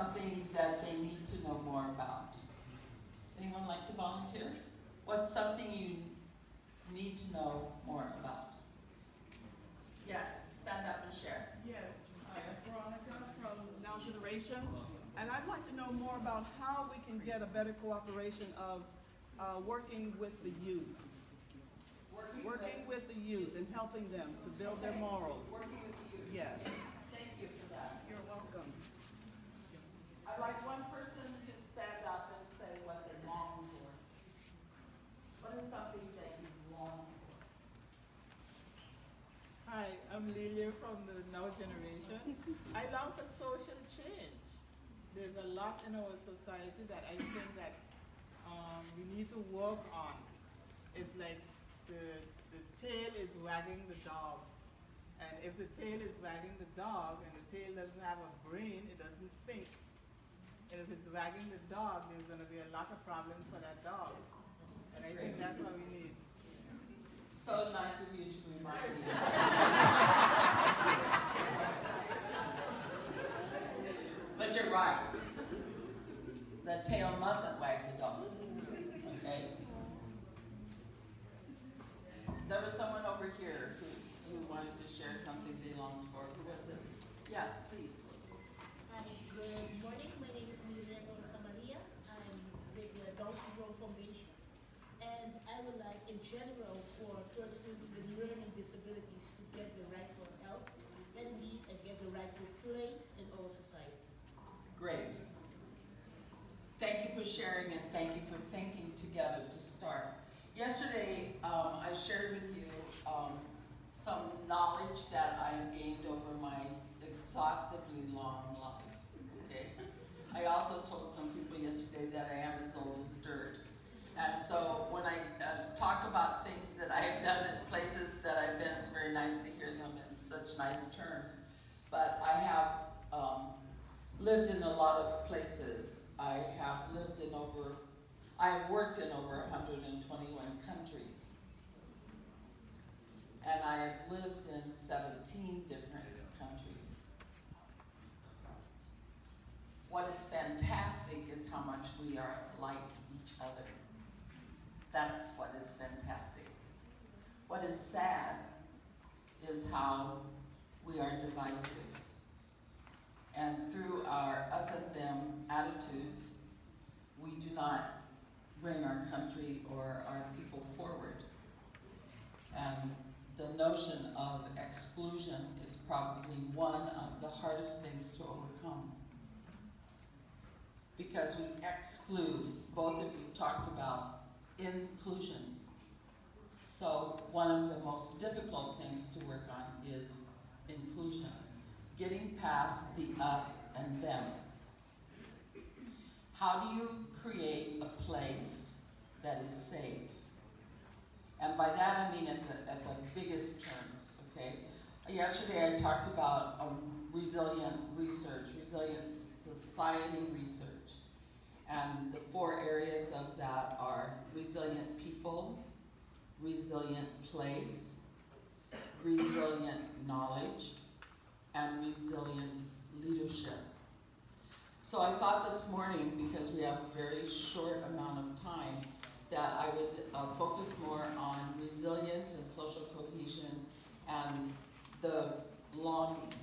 something that they need to know more about? Does anyone like to volunteer? What's something you need to know more about? Yes, stand up and share. Yes, Veronica from Now Generation, and I'd like to know more about how we can get a better cooperation of working with the youth. Working with the youth and helping them to build their morals. Working with the youth. Yes. Thank you for that. You're welcome. I'd like one person to stand up and say what they long for. What is something that you long for? Hi, I'm Lilia from the Now Generation. I long for social change. There's a lot in our society that I think that we need to work on. It's like the tail is wagging the dog. And if the tail is wagging the dog and the tail doesn't have a brain, it doesn't think. And if it's wagging the dog, there's going to be a lot of problems for that dog. And I think that's what we need. So nice of you to remind me. But you're right. The tail mustn't wag the dog. Okay? There was someone over here who wanted to share something they longed for. Who was it? Yes, please. Hi, good morning. My name is Lilia Maria. I'm with the Down Syndrome Foundation. And I would like, in general, for persons with learning disabilities to get the rightful help and need and get the rightful place in our society. Great. Thank you for sharing and thank you for thinking together to start. Yesterday, I shared with you some knowledge that I gained over my exhaustively long life, okay? I also told some people yesterday that I am as old as dirt. And so when I talk about things that I have done in places that I've been, it's very nice to hear them in such nice terms. But I have lived in a lot of places. I have worked in over 121 countries. And I have lived in 17 different countries. What is fantastic is how much we are like each other. That's what is fantastic. What is sad is how we are divisive. And through our us and them attitudes, we do not bring our country or our people forward. And the notion of exclusion is probably one of the hardest things to overcome. Because we exclude, both of you talked about inclusion. So one of the most difficult things to work on is inclusion. Getting past the us and them. How do you create a place that is safe? And by that I mean at the biggest terms, okay? Yesterday I talked about resilient research, resilient society research. And the 4 areas of that are resilient people, resilient place, resilient knowledge, and resilient leadership. So I thought this morning, because we have a very short amount of time, that I would focus more on resilience and social cohesion and the longing